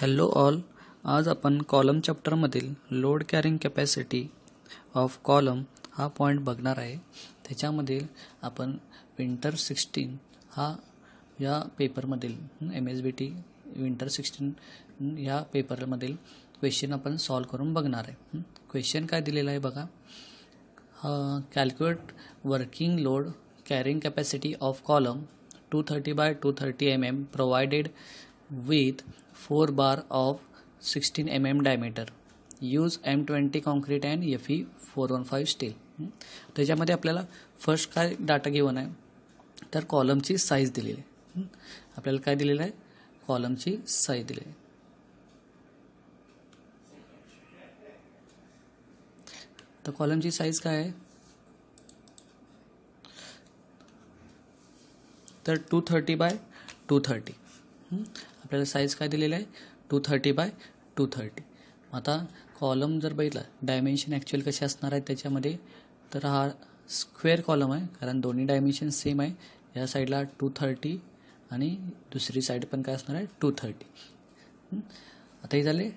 Hello all. आज आपण column चॅप्टरमधील load carrying capacity of column हा पॉईंट बघणार आहे. त्याच्यामधील आपण विंटर 16 हा या पेपरमधील MSBT विंटर 16 या पेपरमधील क्वेश्चन आपण सॉल्व करून बघणार आहे. क्वेश्चन काय दिलेला आहे बघा. Calculate working load carrying capacity of column 230 by 230 mm provided with 4 bar of 16 mm diameter. Use M20 concrete and FE 415 steel. त्याच्यामध्ये आपल्याला फर्स्ट काय डाटा गिवन आहे तर कॉलमची साईज दिलेली आहे. आपल्याला काय दिलेलं आहे, कॉलमची साईज दिलेली आहे. तर कॉलमची साईज काय आहे तर 230 by 230. आपल्याला साईज काय दिलेलं आहे 230 by 230. आता कॉलम जर बघितला डायमेन्शन ॲक्च्युअल कसे असणार आहे त्याच्यामध्ये तर हा स्क्वेअर कॉलम आहे कारण दोन्ही डायमेन्शन सेम आहे. या साईडला 230 आणि दुसरी साईड पण काय असणार आहे 230. आता हे झाले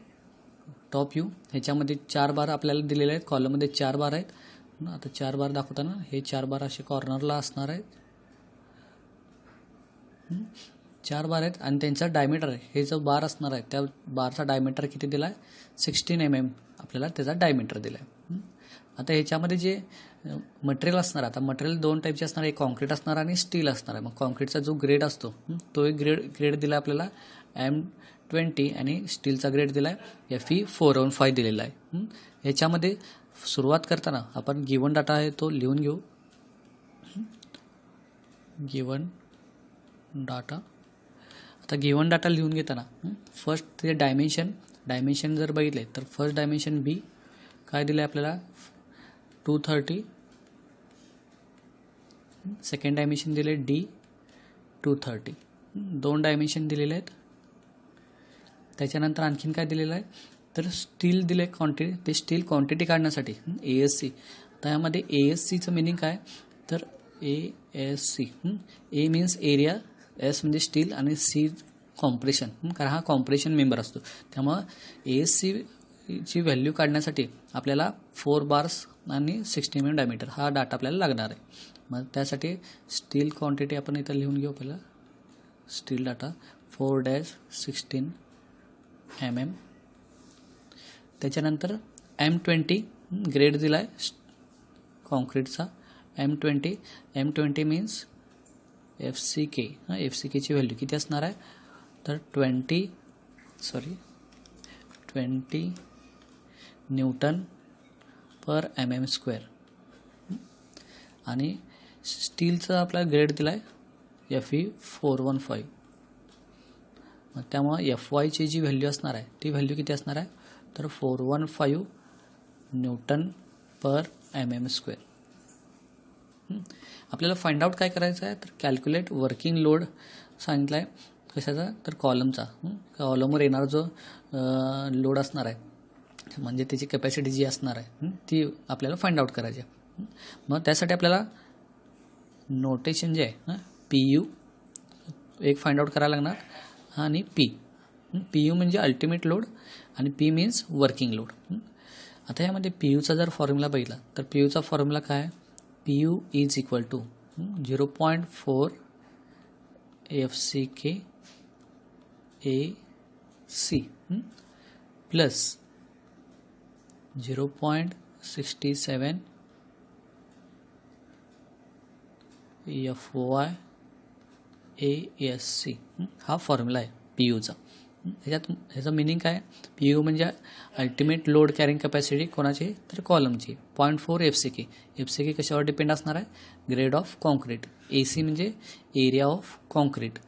टॉप व्ह्यू. ह्याच्यामध्ये 4 बार आपल्याला दिलेले आहेत. कॉलममध्ये 4 बार आहेत. आता 4 बार दाखवताना हे 4 बार असे कॉर्नरला असणार आहेत. 4 बार आहेत आणि त्यांचा डायमीटर आहे. हे जो बार असणार आहे त्या बारचा डायमीटर किती दिला आहे 16 mm आपल्याला त्याचा डायमीटर दिला आहे. आता ह्याच्यामध्ये जे मटेरियल असणार, आता मटेरियल 2 टाईपचे असणार, एक कॉन्क्रीट असणार आणि स्टील असणार आहे. मग कॉन्क्रीटचा जो ग्रेड असतो तो एक ग्रेड दिला आपल्याला M20 आणि स्टीलचा ग्रेड दिला आहे FE 415 दिलेला आहे. ह्याच्यामध्ये सुरुवात करताना आपण गिवन डाटा आहे तो लिहून घेऊ. Given data. आता गिवन डाटा लिहून घेताना फर्स्ट ते डायमेन्शन जर बघितले तर फर्स्ट डायमेन्शन B काय दिलं आहे आपल्याला 230. सेकंड डायमेन्शन दिले D 230. 2 डायमेन्शन दिलेले आहेत. त्याच्यानंतर आणखीन काय दिलेलं आहे तर स्टील दिले क्वांटिटी. ते स्टील क्वांटिटी काढण्यासाठी ASC. तर यामध्ये ASCचं मिनिंग काय तर ASC A means area, S म्हणजे स्टील आणि C कॉम्प्रेशन, कारण हा कॉम्प्रेशन मेंबर असतो. त्यामुळं ASC ची व्हॅल्यू काढण्यासाठी आपल्याला 4 बार्स आणि 16 mm डायमीटर हा डाटा आपल्याला लागणार आहे. मग त्यासाठी स्टील क्वांटिटी आपण इथं लिहून घेऊ. पहिला स्टील डाटा 4-16 mm. त्याच्यानंतर M20 ग्रेड दिला आहे कॉन्क्रीटचा M20 मीन्स FCK. FCK ची व्हॅल्यू किती असणार आहे तर 20 न्यूटन पर mm². आणि स्टीलचा आपला ग्रेड दिला आहे FE 415. मग त्यामुळे FY ची जी व्हॅल्यू असणार आहे ती व्हॅल्यू किती असणार आहे तर 415 न्यूटन पर mm². आपल्याला फाइंड आउट काय करायचं आहे तर कॅल्क्युलेट वर्किंग लोड सांगितलं आहे कशाचा तर कॉलमचा. कॉलमवर येणारा जो लोड असणार आहे म्हणजे त्याची कॅपॅसिटी जी असणार आहे ती आपल्याला फाइंड आउट करायची आहे. मग त्यासाठी आपल्याला नोटेशन जे आहे PU एक फाइंड आउट करायला लागणार आणि PU म्हणजे अल्टिमेट लोड आणि P मीन्स वर्किंग लोड. आता यामध्ये PUचा जर फॉर्म्युला बघितला तर PUचा फॉर्म्युला काय आहे PU is equal to 0.4 FCK AC plus 0.67 FY ASC हा फॉर्म्युला आहे PUचा. ह्याचं मिनिंग काय PU म्हणजे अल्टिमेट लोड कॅरिंग कॅपॅसिटी कोणाची तर कॉलमची. 0.4 FCK कशावर डिपेंड असणार आहे ग्रेड ऑफ कॉन्क्रीट. AC म्हणजे area of concrete.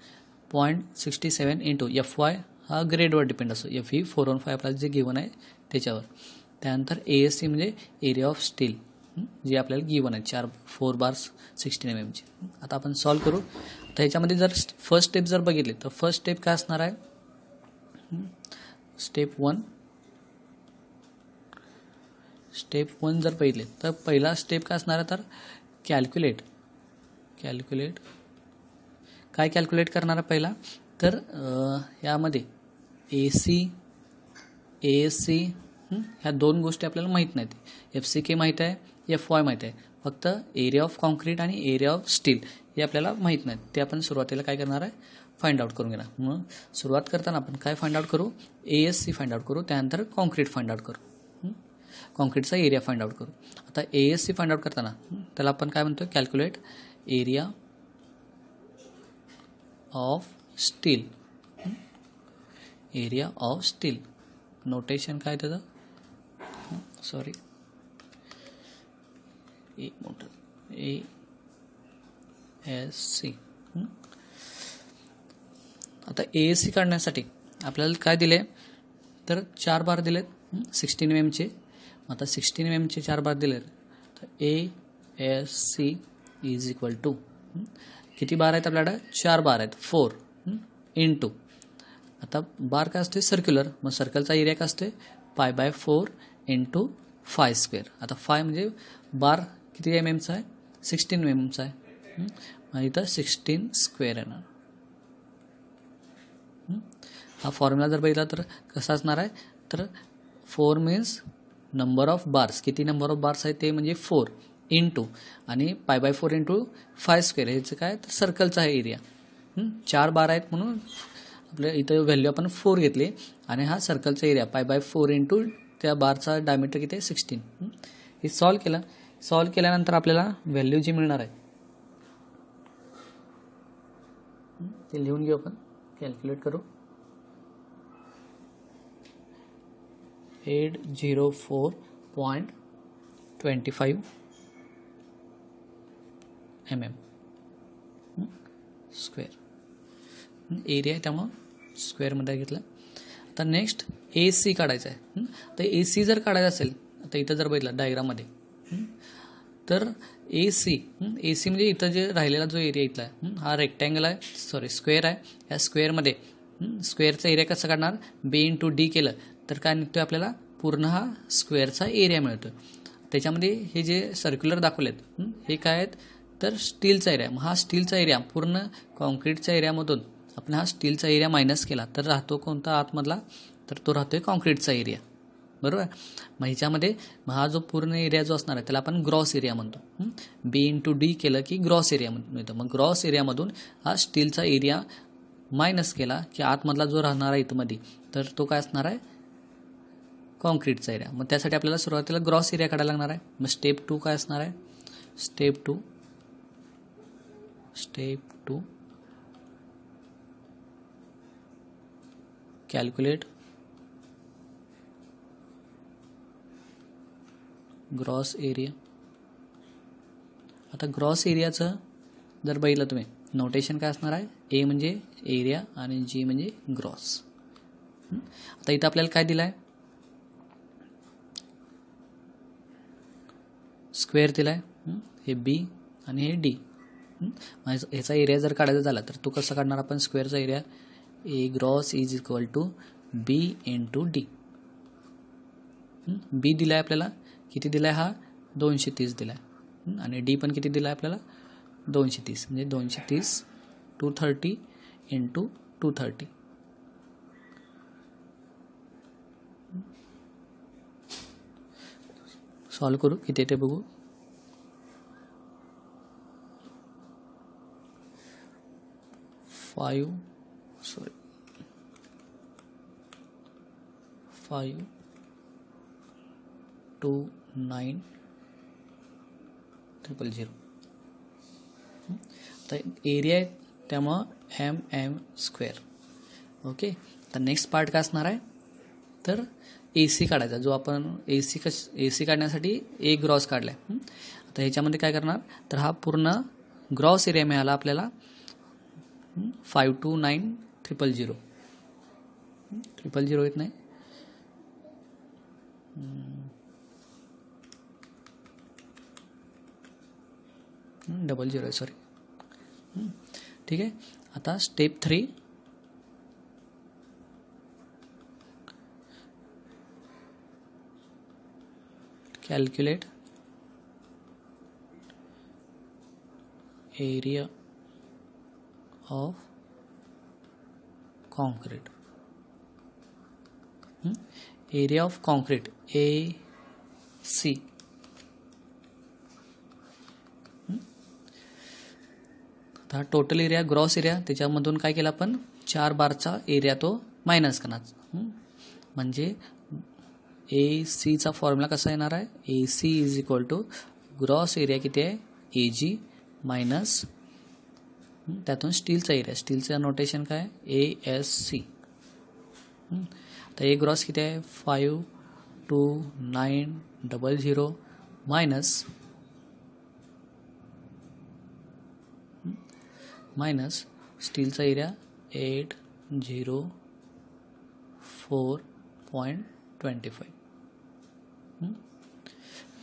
0.67 into FY हा ग्रेडवर डिपेंड असतो. FE 415 आपल्याला जे गिवन आहे त्याच्यावर. त्यानंतर ASC म्हणजे एरिया ऑफ स्टील जे आपल्याला गिवन आहे 4 बार्स 16 mm ची. आता आपण सॉल्व करू. तर ह्याच्यामध्ये जर फर्स्ट स्टेप जर बघितली तर फर्स्ट स्टेप काय असणार आहे स्टेप 1 जर बघितले तर पहिला स्टेप काय असणार आहे तर कॅल्क्युलेट काय कॅल्क्युलेट करणार आहे पहिला तर यामध्ये AC ASC ह्या दोन गोष्टी आपल्याला माहीत नाहीत. FCK माहीत आहे, FY माहीत आहे, फक्त एरिया ऑफ कॉन्क्रीट आणि एरिया ऑफ स्टील हे आपल्याला माहीत नाहीत. ते आपण सुरुवातीला काय करणार आहे, फाइंड आउट करून घेणार. मग सुरुवात करताना आपण काय फाइंड आउट करू, ASC फाइंड आउट करू, त्यानंतर कॉन्क्रीट फाइंड आउट करू, कॉन्क्रीटचा एरिया फाइंड आउट करू. आता ASC फाइंड आउट करताना त्याला आपण काय म्हणतो, calculate area of steel. Area of steel notation काय त्याचं, सॉरी ASC. आता ASC काढण्यासाठी आपल्याला काय दिले, तर 4 बार दिलेत 16 mm चे. आता 16 mm चे 4 बार दिले तर ASC इज इक्वल टू किती बार आहेत आपल्याकडे, 4 बार आहेत, 4 इंटू. आता बार काय असते, सर्क्युलर, मग सर्कलचा एरिया काय असते, π/4 इंटू फाय स्क्वेअर. आता फाय म्हणजे बार किती mmचा आहे, 16 mmचा आहे. मग इथं 16 स्क्वेअर येणार. हा फॉर्म्युला जर बघितला तर कसा असणार आहे, तर 4 मीन्स नंबर ऑफ बार्स, किती नंबर ऑफ बार्स आहे ते म्हणजे 4 इंटू आणि π/4 इंटू फाय स्क्वेअर, ह्याचं काय तर सर्कलचा आहे एरिया. 4 बार आहेत म्हणून आपल्या इथं व्हॅल्यू आपण 4 घेतली आणि हा सर्कलचा एरिया π/4 इंटू त्या बारचा डायमीटर किती आहे, 16. हे सॉल्व केलं. सॉल्व केल्यानंतर आपल्याला व्हॅल्यू जी मिळणार आहे ते लिहून घेऊ, आपण कॅल्क्युलेट करू. 804.25 mm स्क्वेअर एरिया आहे, त्यामुळं स्क्वेअरमध्ये घेतलं. आता नेक्स्ट AC काढायचं आहे. तर AC जर काढायचं असेल, आता इथं जर बघितलं डायग्राममध्ये, तर AC म्हणजे इथं जे राहिलेला जो एरिया इथला आहे, हा रेक्टँगल आहे, सॉरी स्क्वेअर आहे. या स्क्वेअरमध्ये स्क्वेअरचा एरिया कसं काढणार, B इंटू D केलं तर काय निघतोय आपल्याला, पूर्ण हा स्क्वेअरचा एरिया मिळतोय. त्याच्यामध्ये हे जे सर्क्युलर दाखवलेत हे काय आहेत, तर स्टीलचा एरिया. मग हा स्टीलचा एरिया पूर्ण कॉन्क्रीटच्या एरियामधून आपण हा स्टीलचा एरिया मायनस केला तर राहतो कोणता आतमधला, तर तो राहतोय कॉन्क्रीटचा एरिया, बरोबर. मग ह्याच्यामध्ये हा जो पूर्ण एरिया जो असणार आहे त्याला आपण ग्रॉस एरिया म्हणतो. B इंटू D केलं की ग्रॉस एरिया मिळतो. मग ग्रॉस एरियामधून हा स्टीलचा एरिया मायनस केला की आतमधला जो राहणार आहे इथं मध्ये, तर तो काय असणार आहे, कॉन्क्रीटचा एरिया. मग त्यासाठी आपल्याला सुरुवातीला ग्रॉस एरिया काढायला लागणार आहे. मग स्टेप 2 काय असणार आहे, step two calculate gross area. आता ग्रॉस एरियाचं जर बघितलं तुम्ही, नोटेशन काय असणार आहे, A म्हणजे एरिया आणि G म्हणजे ग्रॉस. आता इथं आपल्याला काय दिलं आहे, स्क्वेअर दिला आहे, हे B आणि हे D. ह्याचा एरिया जर काढायचा झाला तर तो कसा काढणार आपण, स्क्वेअरचा area A gross is equal to B into D. B दिलाय आपल्याला, किती दिलाय, हा 230 दिलाय, आणि D पण किती दिलाय आपल्याला, 230, म्हणजे 230 230 इंटू 230. सॉल्व करू, किती ते बघू. 529,000. आता एरिया आहे त्यामुळं mm स्क्वेअर. ओके. तर नेक्स्ट पार्ट काय असणार आहे, तर AC काढायचा, जो आपण AC काढण्यासाठी A ग्रॉस काढलाय. आता ह्याच्यामध्ये काय करणार, तर हा पूर्ण ग्रॉस एरिया मिळाला आपल्याला 529,000. 000 येत नाही, डबल 0 आहे, सॉरी. ठीक आहे. आता step 3 calculate area of concrete. Area of concrete A C, आता टोटल एरिया ग्रॉस एरिया त्याच्यामधून काय केलं आपण 4 बारचा एरिया तो मायनस करणार, म्हणजे ए सीचा फॉर्म्युला कसा येणार आहे, A C is equal to gross area किती आहे ए जी मायनस त्यातून स्टीलचा एरिया, स्टीलचं नोटेशन काय ए एस सी. तर ए ग्रॉस किती आहे 52900 मायनस स्टीलचा एरिया 804.25.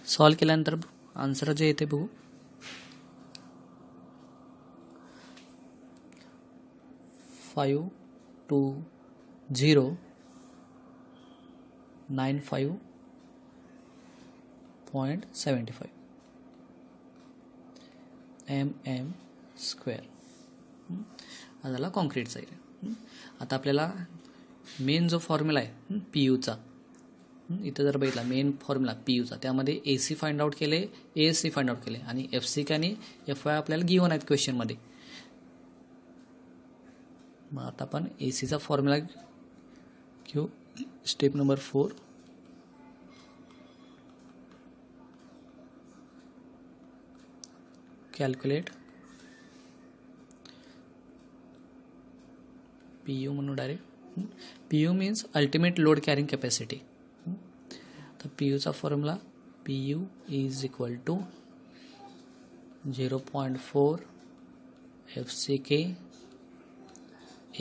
सॉल्व केल्यानंतर आन्सर जे येते बघू. 5209.75 mm स्क्वेअर. हा झाला कॉन्क्रीटचा एरिया. आता आपल्याला मेन जो फॉर्म्युला आहे पी यूचा, इथं जर बघितला मेन फॉर्म्युला पी यूचा, त्यामध्ये ए सी फाइंड आउट केले, A S C find out केले आणि एफ सी आणि एफ वाय आपल्याला गिव्हन आहेत क्वेश्चनमध्ये. मग आता आपण ए सीचा फॉर्म्युला घेऊ. Step number 4, calculate P U म्हणून direct. P U means ultimate load carrying capacity. तर पी यूचा formula P U is equal to 0.4 F C K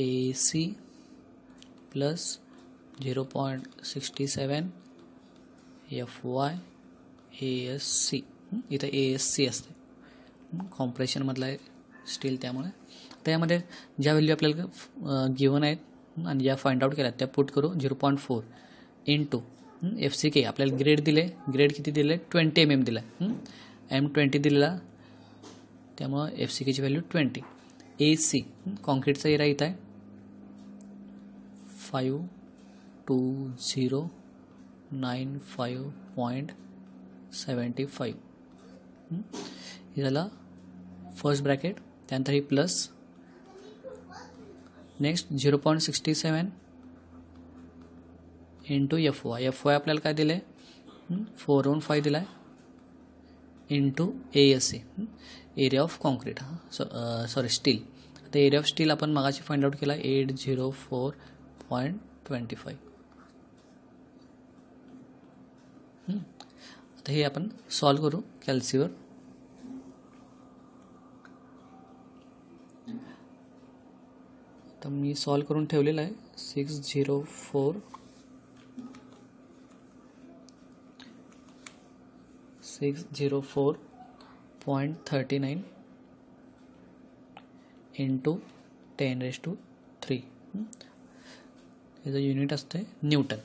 A C plus 0.67 F Y A S C. इथं A S C असते, कॉम्प्रेशनमधला आहे steel, त्यामुळे त्यामध्ये ज्या value आपल्याला given आहेत आणि ज्या फाइंड आउट केल्या त्या पुट करू. 0.4 इंटू एफ सी के आपल्याला ग्रेड दिले, ग्रेड किती दिले 20 mm दिला, M20 दिलेला, त्यामुळं एफ सी केची व्हॅल्यू 20. ए सी कॉन्क्रीटचा एरिया इथं आहे 5209.75. हे झालं फर्स्ट ब्रॅकेट. त्यानंतर ही plus, next 0.67 into F Y. F Y आपल्याला काय दिले 415 दिला आहे into A S C area of concrete, sorry steel. आता एरिया ऑफ स्टील आपण मगाशी फाइंड आउट केला 804.25. आता हे आपण सॉल्व करू कॅल्सीवर. तर मी सॉल्व करून ठेवलेलं आहे 604.39 इंटू 10⁻³ याचं युनिट असते न्यूटन.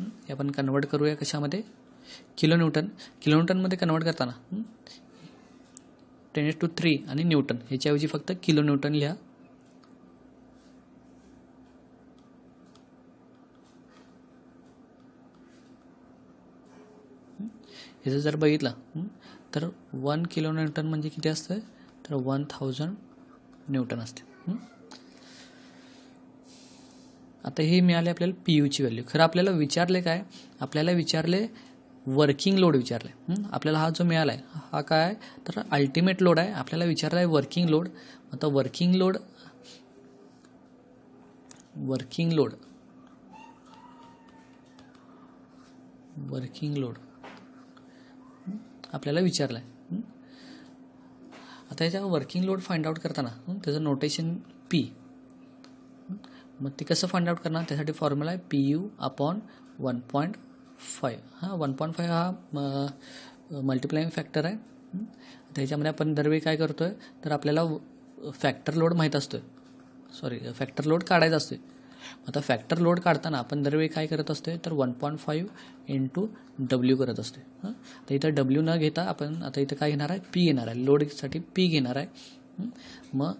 हे आपण कन्वर्ट करूया कशामध्ये किलो न्यूटन. किलो न्यूटनमध्ये कन्वर्ट करताना 10⁻³ आणि न्यूटन ह्याच्याऐवजी फक्त किलो न्यूटन लिहा. ह्याचं जर बघितलं तर 1 किलो न्यूटन म्हणजे किती असतं तर 1000 न्यूटन असते. आता हे मिळाले आपल्याला पी यूची व्हॅल्यू. खरं आपल्याला विचारले काय, आपल्याला विचारले वर्किंग लोड विचारले. आपल्याला हा जो मिळाला आहे हा काय तर अल्टिमेट लोड आहे. आपल्याला विचारला आहे वर्किंग लोड. आता वर्किंग लोड आपल्याला विचारलं आहे. आता याच्या वर्किंग लोड फाइंड आउट करताना त्याचं नोटेशन पी. मग ते कसं फाइंड आउट करणार, त्यासाठी फॉर्म्युला आहे पी यू अपॉन 1.5. 1.5 हा मल्टिप्लाइंग फॅक्टर आहे. त्याच्यामध्ये आपण दरवेळी काय करतोय तर आपल्याला फॅक्टर लोड माहीत असतोय, फॅक्टर लोड काढायचा असतोय. आता फॅक्टर लोड काढताना आपण दरवेळी काय करत असतोय तर 1.5 इंटू डब्ल्यू करत असतोय. तर इथं डब्ल्यू न घेता आपण आता इथं काय घेणार आहे पी घेणार आहे, लोडसाठी पी घेणार आहे. मग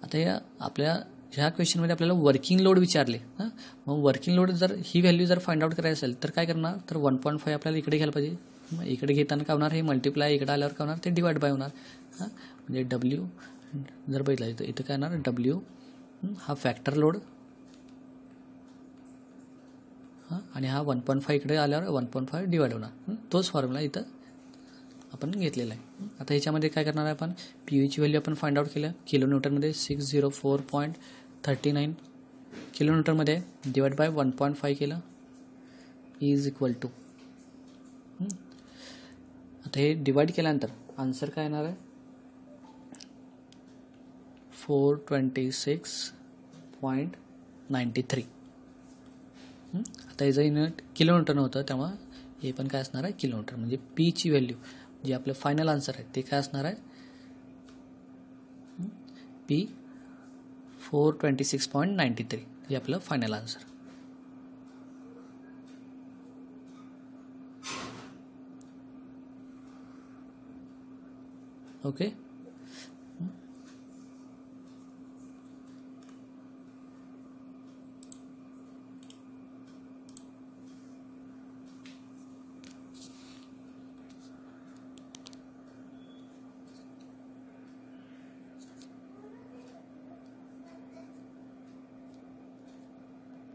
आता या आपल्या ह्या क्वेश्चनमध्ये आपल्याला वर्किंग लोड विचारले हां. मग वर्किंग लोड जर ही व्हॅल्यू जर फाइंड आउट करायची असेल तर काय करणार, तर 1.5 आपल्याला इकडे घ्यायला पाहिजे. मग इकडे घेताना काय होणार, हे मल्टिप्लाय इकडे आल्यावर काय होणार, ते डिवाइड बाय होणार हां. म्हणजे डब्ल्यू जर बघितला इथं काय होणार, डब्ल्यू हा फॅक्टर लोड हां, आणि हा 1.5 इकडे आल्यावर 1.5 डिवाइड होणार. तोच फॉर्म्युला इथं आपण घेतलेला आहे. आता ह्याच्यामध्ये काय करणार आहे, आपण पी यूची व्हॅल्यू आपण फाइंड आउट केल्या किलोमीटरमध्ये 604.39 किलोमीटरमध्ये डिवाइड बाय 1.5 केलं इज इक्वल टू. आता हे डिवाइड केल्यानंतर आन्सर काय येणार आहे, 426.93. आता याचं युनिट किलोमीटर नव्हतं त्यामुळे हे पण काय असणार आहे, किलोमीटर. म्हणजे पीची व्हॅल्यू जे आपलं फायनल आन्सर आहे ते काय असणार आहे, पी 426.93 हे आपलं फायनल आन्सर. ओके.